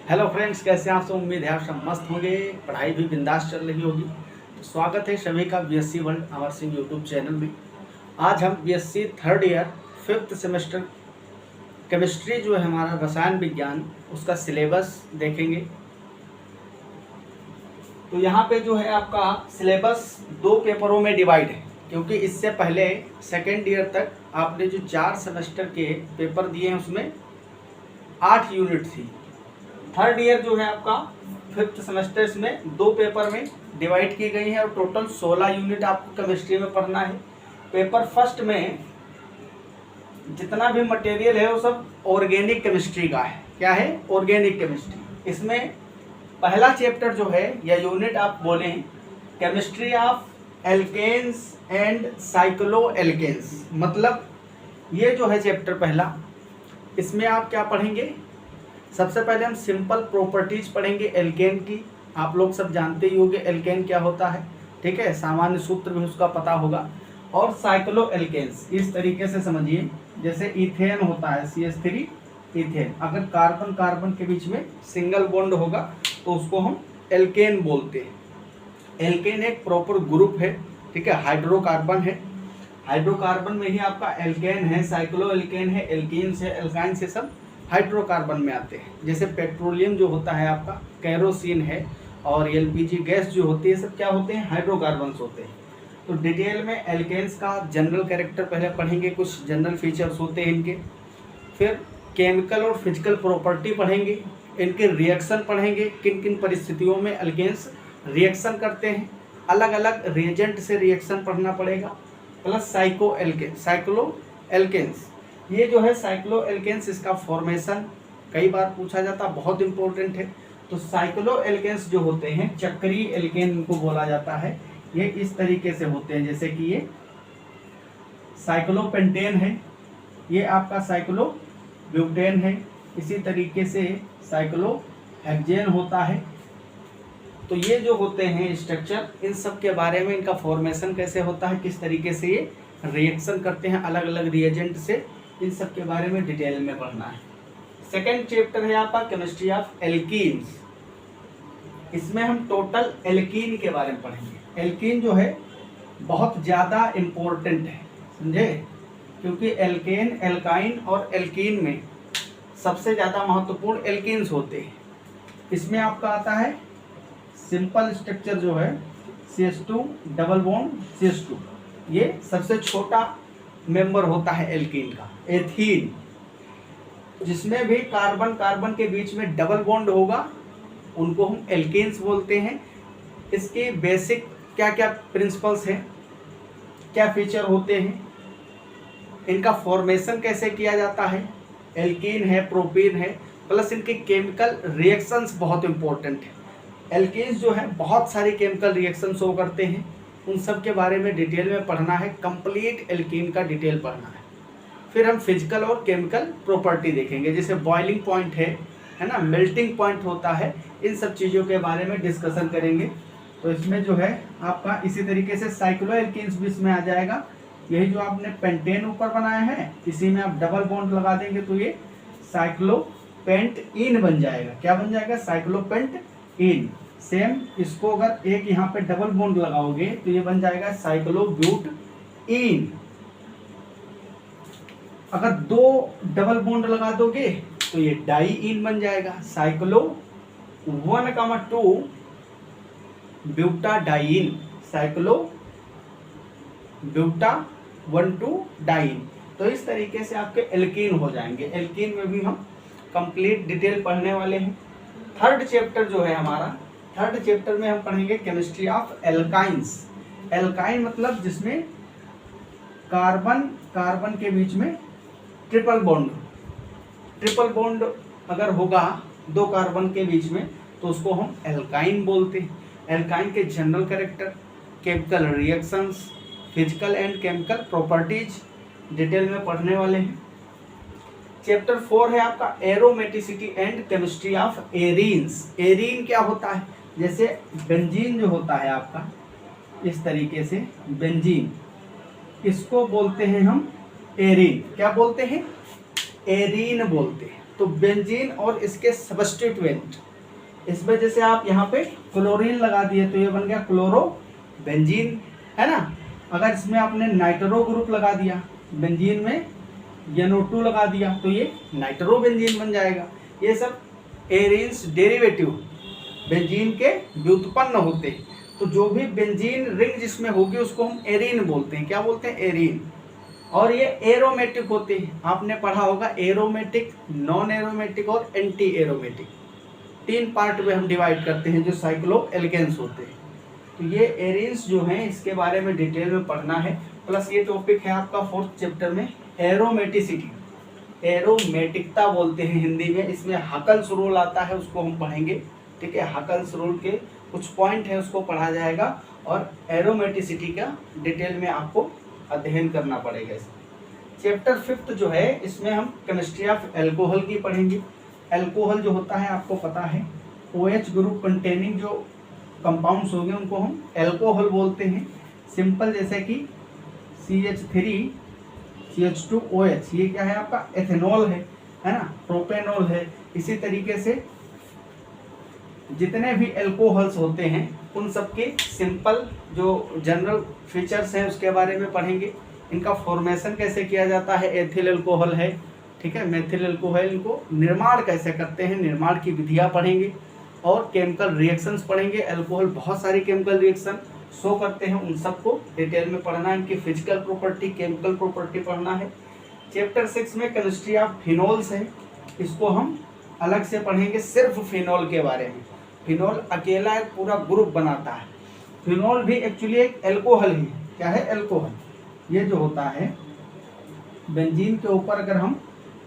Hello friends, कैसे हैं आप सब। उम्मीद है आप सब मस्त होंगे, पढ़ाई भी बिंदास चल रही होगी। तो स्वागत है सभी का BSc world Amar Singh YouTube channel में। आज हम BSc third year 5th semester chemistry जो है हमारा रसायन विज्ञान, उसका सिलेबस देखेंगे। तो यहाँ पे जो है आपका सिलेबस 2 पेपरों में डिवाइड है, क्योंकि इससे पहले सेकेंड ईयर तक आपने जो 4 सेमेस्टर के पेपर दिए हैं उसमें 8 यूनिट थी। थर्ड ईयर जो है आपका 5th सेमेस्टर में 2 पेपर में डिवाइड की गई है और टोटल 16 यूनिट आपको केमिस्ट्री में पढ़ना है। पेपर फर्स्ट में जितना भी मटेरियल है वो सब ऑर्गेनिक केमिस्ट्री का है। क्या है? Organic chemistry. इसमें पहला चैप्टर जो है या यूनिट आप बोले chemistry of alkanes and cycloalkanes, मतलब ये जो है चैप्टर पहला, इसमें आप क्या पढ़ेंगे। सबसे पहले हम सिंपल प्रॉपर्टीज पढ़ेंगे एल्केन की। आप लोग सब जानते ही होंगे एल्केन क्या होता है, ठीक है, सामान्य सूत्र भी उसका पता होगा। और साइक्लो एल्केन्स इस तरीके से समझिए, जैसे इथेन होता है CH3 इथेन, अगर कार्बन कार्बन के बीच में सिंगल बॉन्ड होगा तो उसको हम एल्केन बोलते हैं। एल्केन एक प्रॉपर ग्रुप है, ठीक है, हाइड्रोकार्बन है। हाइड्रोकार्बन में ही आपका एल्केन है, साइक्लो एल्केन है, एल्कीन्स है, एल्काइन्स है, सब हाइड्रोकार्बन में आते हैं। जैसे पेट्रोलियम जो होता है आपका, कैरोसिन है, और LPG गैस जो होती है, सब क्या होते हैं? हाइड्रोकार्बन्स होते हैं। तो डिटेल में एल्केन्स का जनरल कैरेक्टर पहले पढ़ेंगे, कुछ जनरल फीचर्स होते हैं इनके। फिर केमिकल और फिजिकल प्रॉपर्टी पढ़ेंगे, इनके रिएक्शन पढ़ेंगे, किन किन परिस्थितियों में एल्केन्स रिएक्शन करते हैं, अलग अलग रिएजेंट से रिएक्शन पढ़ना पड़ेगा। प्लस साइक्लो एल्केन्स, ये जो है साइक्लो एल्केन्स, इसका फॉर्मेशन कई बार पूछा जाता, बहुत इंपॉर्टेंट है। तो साइक्लो एल्केन्स जो होते हैं, चक्रीय एल्केन इनको बोला जाता है। ये इस तरीके से होते हैं, जैसे कि ये साइक्लोपेंटेन है, ये आपका साइक्लो ब्यूटेन है, इसी तरीके से साइक्लो हेक्सेन होता है। तो ये जो होते हैं स्ट्रक्चर, इन सब के बारे में, इनका फॉर्मेशन कैसे होता है, किस तरीके से ये रिएक्शन करते हैं अलग अलग रिएजेंट से, इन सब के बारे में डिटेल में पढ़ना है। सेकेंड चैप्टर है आपका केमिस्ट्री ऑफ एल्कीन्स। इसमें हम टोटल एल्कीन के बारे में पढ़ेंगे। एल्कीन जो है बहुत ज़्यादा इम्पोर्टेंट है, समझे, क्योंकि एल्केन, एल्काइन और एल्कीन में सबसे ज़्यादा महत्वपूर्ण एल्कीन्स होते हैं। इसमें आपका आता है सिंपल स्ट्रक्चर जो है CH2 डबल बॉन्ड CH2, ये सबसे छोटा मेंबर होता है एल्कीन का। एथीन, जिसमें भी कार्बन कार्बन के बीच में डबल बॉन्ड होगा, उनको हम एल्केन्स बोलते हैं। इसके बेसिक क्या क्या प्रिंसिपल्स हैं, क्या फीचर होते हैं, इनका फॉर्मेशन कैसे किया जाता है, एल्कीन है, प्रोपीन है, प्लस इनके केमिकल रिएक्शंस बहुत इंपॉर्टेंट है। एल्केन्स जो है बहुत सारी केमिकल रिएक्शन शो करते हैं, उन सब के बारे में डिटेल में पढ़ना है। कंप्लीट एल्कीन का डिटेल पढ़ना है। फिर हम फिजिकल और केमिकल प्रॉपर्टी देखेंगे, जैसे बॉइलिंग पॉइंट है ना, मेल्टिंग पॉइंट होता है, इन सब चीज़ों के बारे में डिस्कशन करेंगे। तो इसमें जो है आपका इसी तरीके से साइक्लो एल्कीन्स भी इसमें आ जाएगा। यही जो आपने पेंटेन ऊपर बनाया है, इसी में आप डबल बॉन्ड लगा देंगे तो ये साइक्लोपेंट इन बन जाएगा। क्या बन जाएगा? साइक्लोपेंट इन। सेम इसको अगर एक यहाँ पे डबल बॉन्ड लगाओगे तो ये बन जाएगा साइक्लोब्यूट इन। अगर 2 डबल बॉन्ड लगा दोगे तो ये डाई इन बन जाएगा, cyclo 1,2 butadiene, cyclo buta 1,2 diene. तो इस तरीके से आपके एल्कीन हो जाएंगे। एल्कीन में भी हम कंप्लीट डिटेल पढ़ने वाले हैं। थर्ड चैप्टर जो है हमारा, थर्ड चैप्टर में हम पढ़ेंगे केमिस्ट्री ऑफ एल्काइंस। एल्काइन मतलब जिसमें कार्बन कार्बन के बीच में ट्रिपल बॉन्ड अगर होगा 2 कार्बन के बीच में तो उसको हम एल्काइन बोलते हैं। एल्काइन के general character, chemical reactions, physical and chemical properties detail में पढ़ने वाले हैं। चैप्टर 4 है आपका aromaticity and chemistry of arenes. Arene क्या होता है? जैसे बेंजीन जो होता है आपका, इस तरीके से बेंजीन, इसको बोलते हैं हम एरीन। क्या बोलते हैं? एरीन बोलते हैं। तो बेंजीन और इसके सब्स्टिट्यूएंट, इसमें जैसे आप यहाँ पे क्लोरीन लगा दिए तो ये बन गया क्लोरो बेंजीन, है ना। अगर इसमें आपने नाइट्रो ग्रुप लगा दिया, बेंजीन में NO2 लगा दिया तो ये नाइट्रो बेंजीन बन जाएगा। ये सब एरीन्स डेरिवेटिव बेंजीन के व्युत्पन्न होते हैं। तो जो भी बेंजीन रिंग जिसमें होगी उसको हम एरीन बोलते हैं। क्या बोलते हैं? एरीन। और ये एरोमेटिक होते हैं। आपने पढ़ा होगा एरोमेटिक, नॉन एरोमेटिक और एंटी एरोमेटिक, 3 पार्ट में हम डिवाइड करते हैं जो साइक्लो एल्केन्स होते हैं। तो ये एरीन्स जो हैं इसके बारे में डिटेल में पढ़ना है। प्लस ये टॉपिक है आपका 4th चैप्टर में एरोमेटिसिटी, एरोमेटिकता बोलते हैं हिंदी में। इसमें हकल्स रूल आता है, उसको हम पढ़ेंगे, ठीक है। हकल्स रूल के कुछ पॉइंट है उसको पढ़ा जाएगा और एरोमेटिसिटी का डिटेल में आपको अध्ययन करना पड़ेगा। चैप्टर 5th जो है इसमें हम केमिस्ट्री ऑफ एल्कोहल की पढ़ेंगे। एल्कोहल जो होता है आपको पता है OH ग्रुप कंटेनिंग जो कंपाउंड्स होंगे उनको हम एल्कोहल बोलते हैं। सिंपल जैसे कि CH3 CH2OH, ये क्या है आपका? एथेनॉल है ना, प्रोपेनॉल है। इसी तरीके से जितने भी एल्कोहल्स होते हैं उन सब के सिंपल जो जनरल फीचर्स हैं उसके बारे में पढ़ेंगे। इनका फॉर्मेशन कैसे किया जाता है, एथिल एल्कोहल है, ठीक है, मेथिल एल्कोहल, इनको निर्माण कैसे करते हैं, निर्माण की विधियाँ पढ़ेंगे और केमिकल रिएक्शंस पढ़ेंगे। एल्कोहल बहुत सारी केमिकल रिएक्शन शो करते हैं, उन सबको डिटेल में पढ़ना है। इनकी फिजिकल प्रॉपर्टी, केमिकल प्रॉपर्टी पढ़ना है। चैप्टर 6 में केमिस्ट्री ऑफ फिनोल्स है, इसको हम अलग से पढ़ेंगे सिर्फ फिनोल के बारे में। फिनोल अकेला एक पूरा ग्रुप बनाता है। फिनोल भी एक्चुअली एक एल्कोहल ही है। क्या है? एल्कोहल। ये जो होता है बेंजीन के ऊपर अगर हम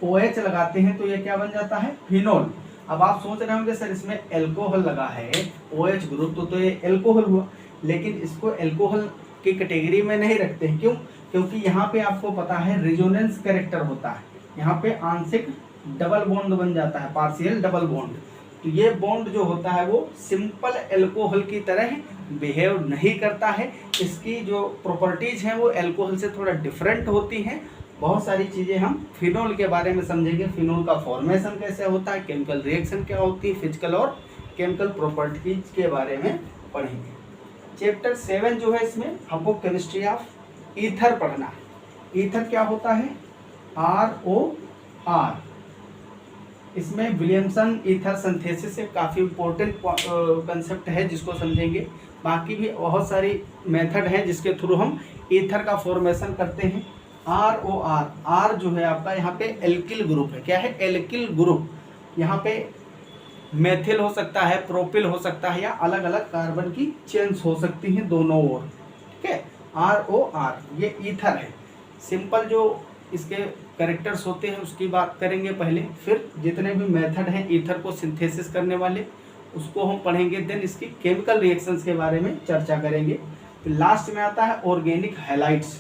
OH लगाते हैं तो ये क्या बन जाता है? फिनोल। अब आप सोच रहे होंगे सर इसमें एल्कोहल लगा है, OH ग्रुप, तो ये एल्कोहल हुआ, लेकिन इसको एल्कोहल की कैटेगरी में नहीं रखते हैं। क्यों? क्योंकि यहाँ पे आपको पता है रिजोनेंस कैरेक्टर होता है, यहाँ पे आंशिक डबल बॉन्ड बन जाता है, पार्शियल डबल बॉन्ड। तो ये बॉन्ड जो होता है वो सिंपल एल्कोहल की तरह बिहेव नहीं करता है। इसकी जो प्रॉपर्टीज हैं वो एल्कोहल से थोड़ा डिफरेंट होती हैं। बहुत सारी चीज़ें हम फिनोल के बारे में समझेंगे। फिनोल का फॉर्मेशन कैसे होता है, केमिकल रिएक्शन क्या होती है, फिजिकल और केमिकल प्रॉपर्टीज के बारे में पढ़ेंगे। चैप्टर 7 जो है इसमें हमको केमिस्ट्री ऑफ ईथर पढ़ना है। ईथर क्या होता है? ROR। इसमें विलियमसन ईथर सिंथेसिस से काफ़ी इम्पोर्टेंट कंसेप्ट है जिसको समझेंगे। बाकी भी बहुत सारी मेथड हैं जिसके थ्रू हम ईथर का फॉर्मेशन करते हैं। ROR, R जो है आपका यहाँ पे एल्किल ग्रुप है। क्या है? Alkyl group. यहाँ पे मेथिल हो सकता है, प्रोपिल हो सकता है, या अलग अलग कार्बन की चेन्स हो सकती हैं दोनों ओर, ठीक है। ROR ये ईथर है। सिंपल जो इसके कैरेक्टर्स होते हैं उसकी बात करेंगे पहले, फिर जितने भी मेथड हैं ईथर को सिंथेसिस करने वाले उसको हम पढ़ेंगे। देन इसकी केमिकल रिएक्शंस के बारे में चर्चा करेंगे। फिर लास्ट में आता है ऑर्गेनिक हैलाइड्स।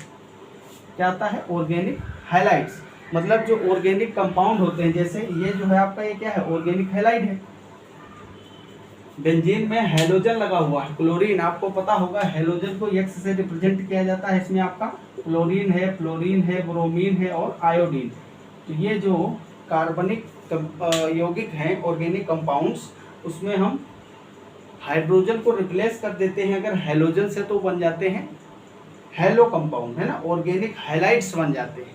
क्या आता है? ऑर्गेनिक हैलाइड्स मतलब जो ऑर्गेनिक कंपाउंड होते हैं, जैसे ये जो है आपका, ये क्या है? ऑर्गेनिक हैलाइड है। बेंजीन में हैलोजन लगा हुआ है, क्लोरीन, आपको पता होगा हैलोजन को X से रिप्रेजेंट किया जाता है। इसमें आपका क्लोरीन है, फ्लोरीन है, ब्रोमीन है और आयोडीन। तो ये जो कार्बनिक यौगिक हैं ऑर्गेनिक कंपाउंड्स, उसमें हम हाइड्रोजन को रिप्लेस कर देते हैं अगर हैलोजन से, तो बन जाते हैं हैलो कंपाउंड, है ना, ऑर्गेनिक हैलाइड्स बन जाते हैं,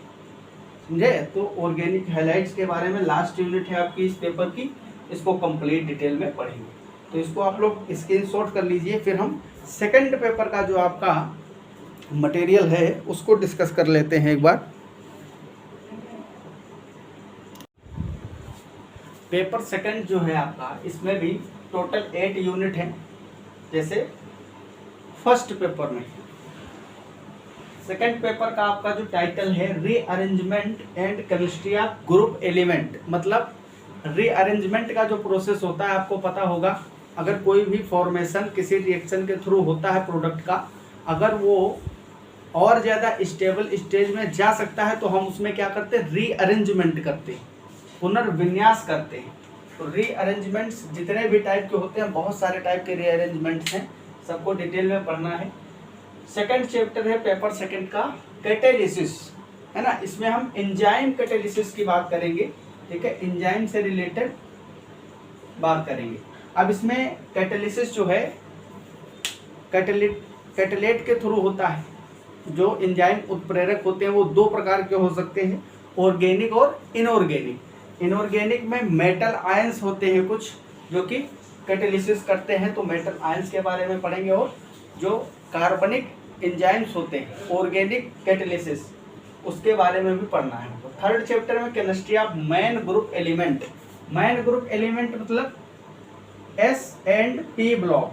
समझे। तो ऑर्गेनिक हैलाइड्स के बारे में लास्ट यूनिट है आपकी इस पेपर की, इसको कंप्लीट डिटेल में पढ़ेंगे। तो इसको आप लोग स्क्रीनशॉट कर लीजिए। फिर हम सेकंड पेपर का जो आपका मटेरियल है उसको डिस्कस कर लेते हैं एक बार। पेपर सेकंड जो है आपका, इसमें भी टोटल 8 यूनिट हैं। जैसे फर्स्ट पेपर में, सेकंड पेपर का आपका जो टाइटल है rearrangement and chemistry of group element. मतलब रीअरेंजमेंट का जो प्रोसेस होता है आपको पता होगा, अगर कोई भी फॉर्मेशन किसी रिएक्शन के थ्रू होता है प्रोडक्ट का, अगर वो और ज़्यादा स्टेबल स्टेज में जा सकता है तो हम उसमें क्या करते हैं? रीअरेंजमेंट करते हैं, पुनर्विन्यास करते हैं। तो रीअरेंजमेंट्स जितने भी टाइप के होते हैं, बहुत सारे टाइप के रीअरेंजमेंट्स हैं, सबको डिटेल में पढ़ना है। सेकंड चैप्टर है पेपर सेकंड का कैटेलिसिस, है ना। इसमें हम एंजाइम कैटेलिसिस की बात करेंगे। ठीक है, एंजाइम से रिलेटेड बात करेंगे। अब इसमें कैटालिसिस जो है कैटालेट के थ्रू होता है। जो एंजाइम उत्प्रेरक होते हैं वो दो प्रकार के हो सकते हैं, ऑर्गेनिक और इनऑर्गेनिक। इनऑर्गेनिक में मेटल आयंस होते हैं कुछ जो कि कैटालिसिस करते हैं, तो मेटल आयंस के बारे में पढ़ेंगे। और जो कार्बनिक एंजाइम्स होते हैं ऑर्गेनिक कैटालिसिस, उसके बारे में भी पढ़ना है। तो थर्ड चैप्टर में chemistry of main group element. Main group element मतलब S and P block,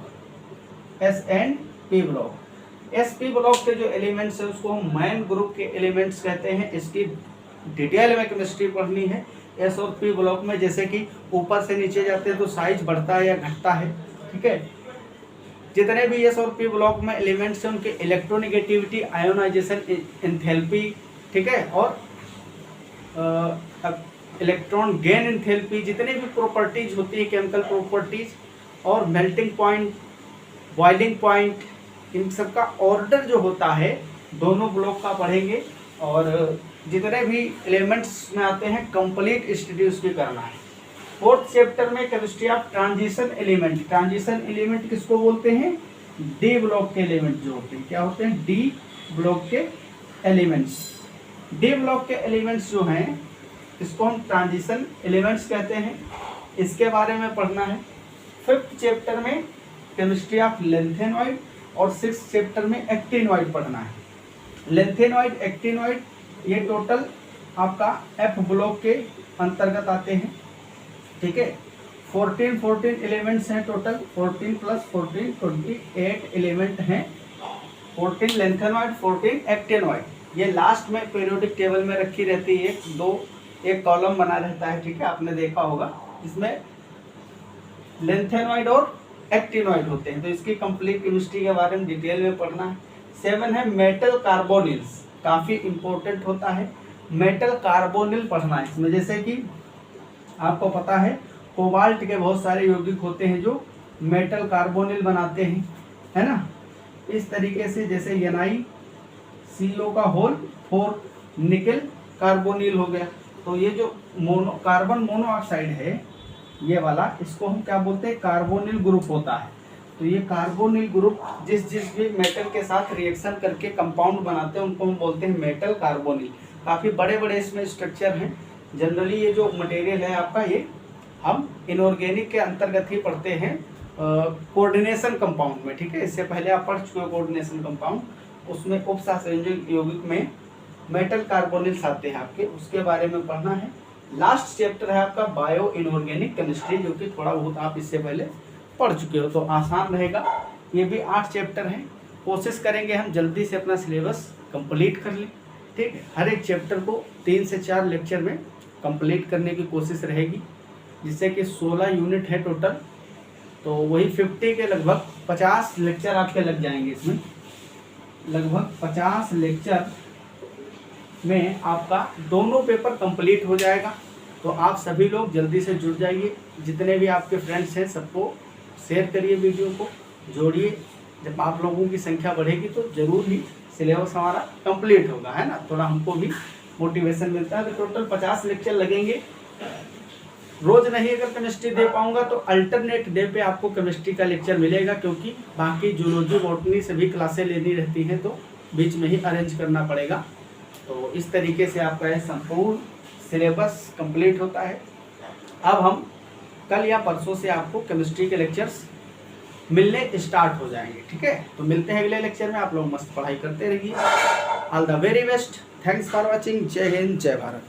S and P block. S P block के जो एलिमेंट्स है उसको हम मेन ग्रुप के एलिमेंट्स कहते हैं। इसकी डिटेल में केमिस्ट्री पढ़नी है। एस और पी ब्लॉक में जैसे कि ऊपर से नीचे जाते हैं तो साइज बढ़ता है या घटता है, ठीक है। जितने भी एस और पी ब्लॉक में एलिमेंट्स हैं उनके इलेक्ट्रोनेगेटिविटी, आयोनाइजेशन एंथैल्पी, ठीक है, और इलेक्ट्रॉन गेन एंथैल्पी, जितने भी प्रॉपर्टीज होती है केमिकल प्रॉपर्टीज, और मेल्टिंग पॉइंट, बॉइलिंग पॉइंट, इन सब का ऑर्डर जो होता है दोनों ब्लॉक का पढ़ेंगे। और जितने भी एलिमेंट्स में आते हैं कंप्लीट स्टडी उसकी करना है। फोर्थ चैप्टर में chemistry of transition element. Transition element किसको बोलते हैं? डी ब्लॉक के एलिमेंट जो होते हैं। क्या होते हैं? डी ब्लॉक के एलिमेंट्स। डी ब्लॉक के एलिमेंट्स जो हैं इसको हम ट्रांजिशन एलिमेंट्स कहते हैं। इसके बारे में पढ़ना है। फिफ्थ चैप्टर में केमिस्ट्री ऑफ लेंथेनॉइड और सिक्स चैप्टर में एक्टिनॉइड पढ़ना है। लेंथेनॉइड, एक्टिनॉइड ये टोटल आपका एफ ब्लॉक के अंतर्गत आते हैं, ठीक है। 14 एलिमेंट्स हैं टोटल, 14 + 14 28 एलिमेंट हैं। 14 लेंथेनॉइड, 14 एक्टिनॉइड। ये लास्ट में पीरियोडिक टेबल में रखी रहती है, एक कॉलम बना रहता है, ठीक है, आपने देखा होगा। इसमें लेंथेनॉइड और एक्टिनॉइड होते हैं। तो इसकी कंप्लीट केमिस्ट्री के बारे में डिटेल में पढ़ना है। 7 है मेटल कार्बोनिल्स, काफ़ी इंपॉर्टेंट होता है। मेटल कार्बोनिल पढ़ना है इसमें। जैसे कि आपको पता है कोबाल्ट के बहुत सारे यौगिक होते हैं जो मेटल कार्बोनिल बनाते हैं, है ना। इस तरीके से जैसे NiCO का होल 4 निकल कार्बोनिल हो गया। तो ये जो कार्बन मोनोऑक्साइड है ये वाला, इसको हम क्या बोलते हैं? कार्बोनिल ग्रुप होता है। तो ये कार्बोनिल ग्रुप जिस भी मेटल के साथ रिएक्शन करके कंपाउंड बनाते हैं उनको हम बोलते हैं मेटल कार्बोनिल। काफ़ी बड़े बड़े इसमें स्ट्रक्चर हैं। जनरली ये जो मटेरियल है आपका, ये हम इनऑर्गेनिक के अंतर्गत ही पढ़ते हैं कोऑर्डिनेशन कंपाउंड में, ठीक है। इससे पहले आप पढ़ चुके हो कोऑर्डिनेशन कंपाउंड, उसमें उपसंयोजक यौगिक में मेटल कार्बोनिल्स आते हैं आपके, उसके बारे में पढ़ना है। लास्ट चैप्टर है आपका बायो इनऑर्गेनिक केमिस्ट्री, जो कि थोड़ा बहुत आप इससे पहले पढ़ चुके हो, तो आसान रहेगा। ये भी 8 चैप्टर हैं। कोशिश करेंगे हम जल्दी से अपना सिलेबस कंप्लीट कर लें, ठीक है। हर एक चैप्टर को 3 से 4 लेक्चर में कंप्लीट करने की कोशिश रहेगी, जिससे कि 16 यूनिट है टोटल। तो वही 50 के लगभग 50 लेक्चर आपके लग जाएंगे। इसमें लगभग 50 लेक्चर में आपका दोनों पेपर कंप्लीट हो जाएगा। तो आप सभी लोग जल्दी से जुड़ जाइए। जितने भी आपके फ्रेंड्स हैं सबको शेयर करिए, वीडियो को जोड़िए। जब आप लोगों की संख्या बढ़ेगी तो ज़रूर ही सिलेबस हमारा कंप्लीट होगा, है ना। थोड़ा हमको भी मोटिवेशन मिलता है। तो टोटल 50 लेक्चर लगेंगे। रोज़ नहीं अगर केमिस्ट्री दे पाऊंगा तो अल्टरनेट डे पे आपको केमिस्ट्री का लेक्चर मिलेगा, क्योंकि बाकी जूलॉजी, बॉटनी सभी क्लासें लेनी रहती हैं तो बीच में ही अरेंज करना पड़ेगा। तो इस तरीके से आपका यह संपूर्ण सिलेबस कंप्लीट होता है। अब हम कल या परसों से आपको केमिस्ट्री के लेक्चर्स मिलने स्टार्ट हो जाएंगे, ठीक है। तो मिलते हैं अगले लेक्चर में। आप लोग मस्त पढ़ाई करते रहिए। All the very best. Thanks for watching. जय हिंद, जय भारत।